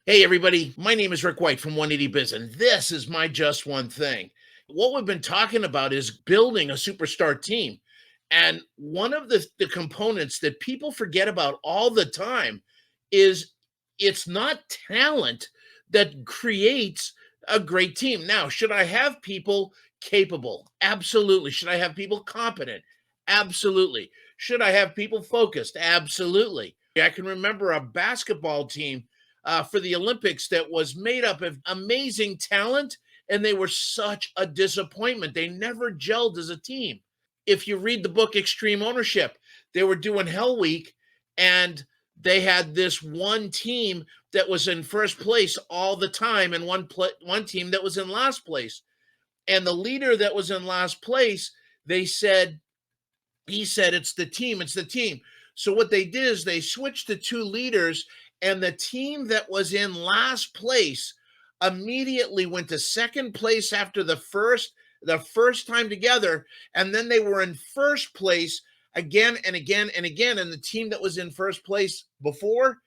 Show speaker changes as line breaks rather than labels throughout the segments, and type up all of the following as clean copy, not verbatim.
Hey, everybody. My name is Rick White from 180 Biz, and this is my Just One Thing. What we've been talking about is building a superstar team. And one of the components that people forget about all the time is it's not talent that creates a great team. Now, should I have people capable? Absolutely. Should I have people competent? Absolutely. Should I have people focused? Absolutely. I can remember a basketball team for the Olympics that was made up of amazing talent, and they were such a disappointment. They never gelled as a team. If you read the book Extreme Ownership, they were doing Hell Week, and they had this one team that was in first place all the time, and one team that was in last place. And the leader that was in last place, they said, he said, it's the team. So what they did is they switched the two leaders, and the team that was in last place immediately went to second place after the first time together, and then they were in first place again and again and again. And the team that was in first place before,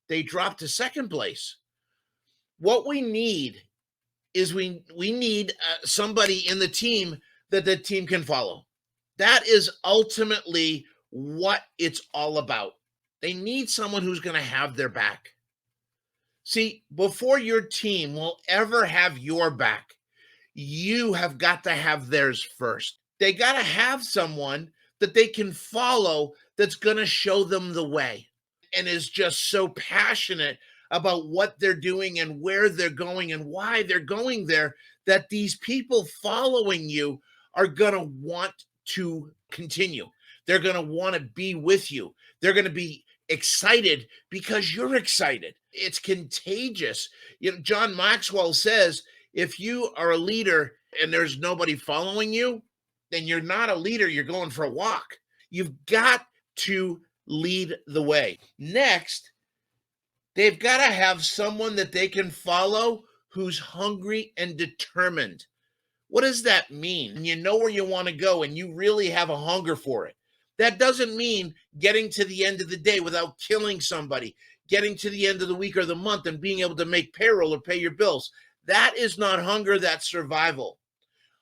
they dropped to second place. What we need is we need somebody in the team that the team can follow. That is ultimately what it's all about. They need someone who's going to have their back. See, before your team will ever have your back, you have got to have theirs first. They got to have someone that they can follow that's going to show them the way and is just so passionate about what they're doing and where they're going and why they're going there that these people following you are going to want to continue. They're going to want to be with you. They're going to be excited because you're excited. It's contagious. John Maxwell says if you are a leader and there's nobody following you, then you're not a leader. You're going for a walk. You've got to lead the way. Next, they've got to have someone that they can follow who's hungry and determined. What does that mean? You know where you want to go and you really have a hunger for it. That doesn't mean getting to the end of the day without killing somebody, getting to the end of the week or the month and being able to make payroll or pay your bills. That is not hunger, that's survival.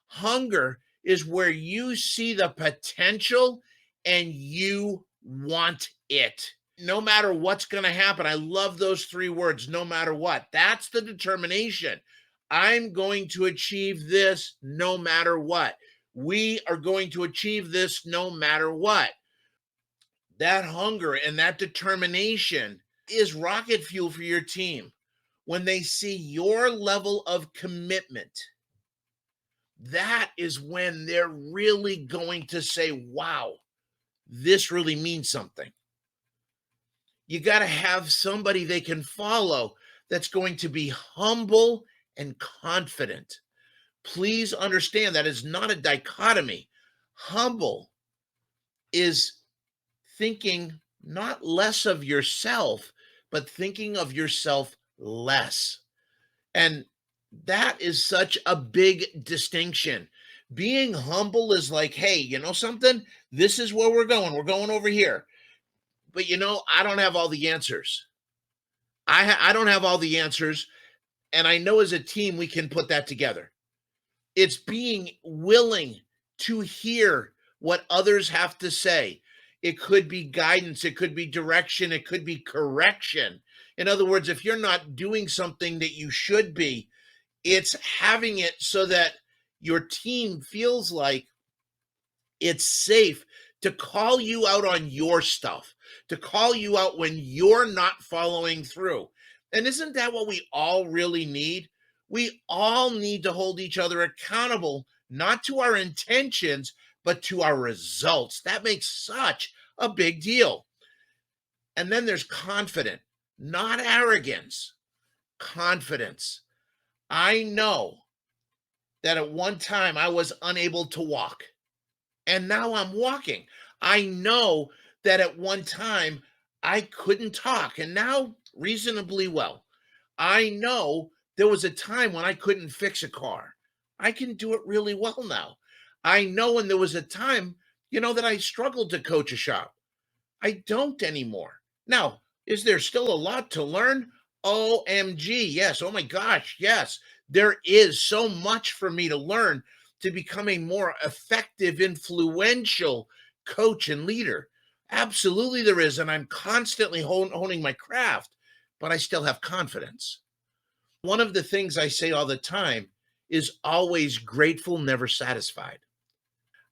Hunger is where you see the potential and you want it. No matter what's going to happen. I love those three words, no matter what. That's the determination. I'm going to achieve this no matter what. We are going to achieve this no matter what. That hunger and that determination is rocket fuel for your team. When they see your level of commitment, that is when they're really going to say, wow, this really means something. You got to have somebody they can follow that's going to be humble and confident. Please understand that is not a dichotomy. Humble is thinking not less of yourself, but thinking of yourself less. And that is such a big distinction. Being humble is like, hey, you know something? This is where we're going. We're going over here. But I don't have all the answers. I don't have all the answers. And I know as a team, we can put that together. It's being willing to hear what others have to say. It could be guidance, it could be direction, it could be correction. In other words, if you're not doing something that you should be, it's having it so that your team feels like it's safe to call you out on your stuff, to call you out when you're not following through. And isn't that what we all really need? We all need to hold each other accountable, not to our intentions, but to our results. That makes such a big deal. And then there's confidence, not arrogance, confidence. I know that at one time I was unable to walk, and now I'm walking. I know that at one time I couldn't talk, and now reasonably well. I know there was a time when I couldn't fix a car. I can do it really well now. I know when there was a time, that I struggled to coach a shop. I don't anymore. Now, is there still a lot to learn? OMG. Yes. Oh my gosh. Yes. There is so much for me to learn to become a more effective, influential coach and leader. Absolutely, there is. And I'm constantly honing my craft, but I still have confidence. One of the things I say all the time is always grateful, never satisfied.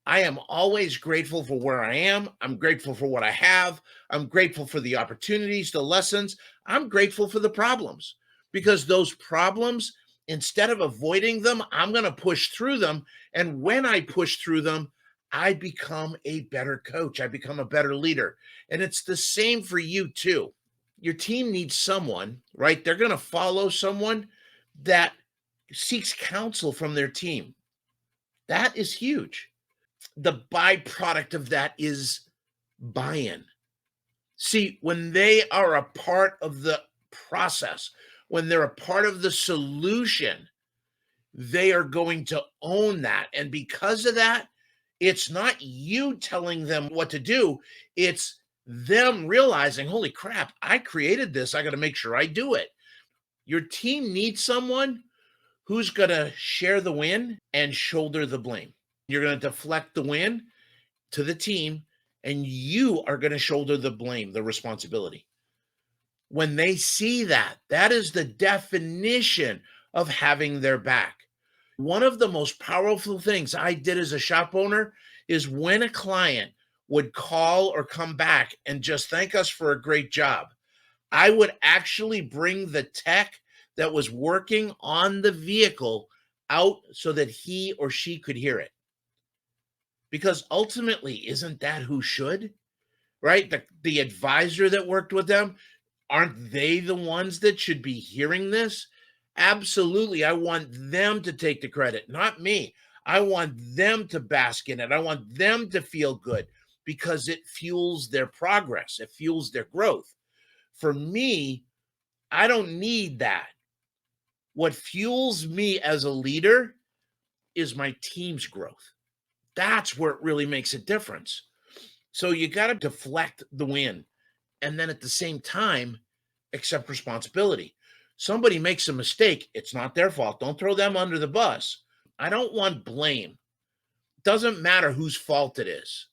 I am always grateful for where I am. I'm grateful for what I have. I'm grateful for the opportunities, the lessons. I'm grateful for the problems because those problems, instead of avoiding them, I'm going to push through them. And when I push through them, I become a better coach. I become a better leader. And it's the same for you too. Your team needs someone, right? They're going to follow someone that seeks counsel from their team. That is huge. The byproduct of that is buy-in. See, when they are a part of the process, when they're a part of the solution, they are going to own that. And because of that, it's not you telling them what to do, it's them realizing, holy crap, I created this. I got to make sure I do it. Your team needs someone who's going to share the win and shoulder the blame. You're going to deflect the win to the team, and you are going to shoulder the blame, the responsibility. When they see that, that is the definition of having their back. One of the most powerful things I did as a shop owner is when a client would call or come back and just thank us for a great job, I would actually bring the tech that was working on the vehicle out so that he or she could hear it. Because ultimately, isn't that who should? Right? The advisor that worked with them, aren't they the ones that should be hearing this? Absolutely. I want them to take the credit, not me. I want them to bask in it. I want them to feel good because it fuels their progress, it fuels their growth. For me, I don't need that. What fuels me as a leader is my team's growth. That's where it really makes a difference. So you got to deflect the win and then at the same time, accept responsibility. Somebody makes a mistake, it's not their fault. Don't throw them under the bus. I don't want blame. Doesn't matter whose fault it is.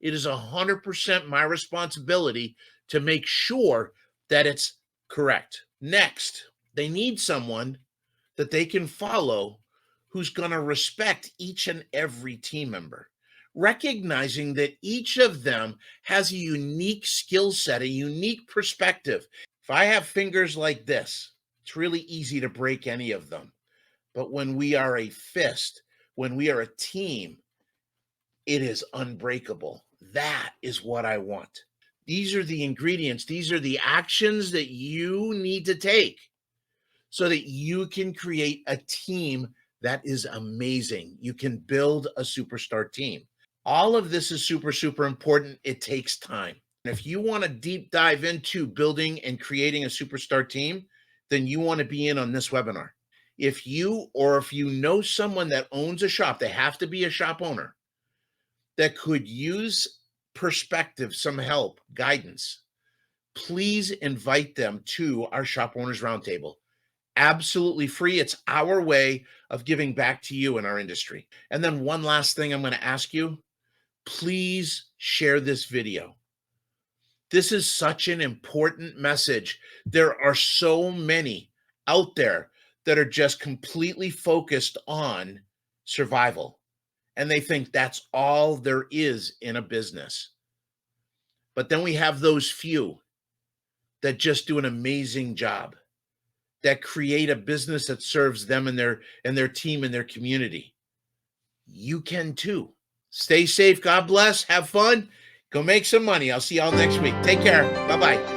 It is 100% my responsibility to make sure that it's correct. Next, they need someone that they can follow who's going to respect each and every team member, recognizing that each of them has a unique skill set, a unique perspective. If I have fingers like this, it's really easy to break any of them. But when we are a fist, when we are a team, it is unbreakable. That is what I want. These are the ingredients, these are the actions that you need to take so that you can create a team that is amazing. You can build a superstar team. All of this is super, super important. It takes time. And if you want to deep dive into building and creating a superstar team, then you want to be in on this webinar. If you know someone that owns a shop, they have to be a shop owner that could use perspective, some help, guidance, please invite them to our Shop Owners Roundtable. Absolutely free. It's our way of giving back to you in our industry. And then one last thing I'm going to ask you, please share this video. This is such an important message. There are so many out there that are just completely focused on survival, and they think that's all there is in a business. But then we have those few that just do an amazing job, that create a business that serves them and their team and their community. You can too. Stay safe. God bless. Have fun. Go make some money. I'll see y'all next week. Take care. Bye-bye.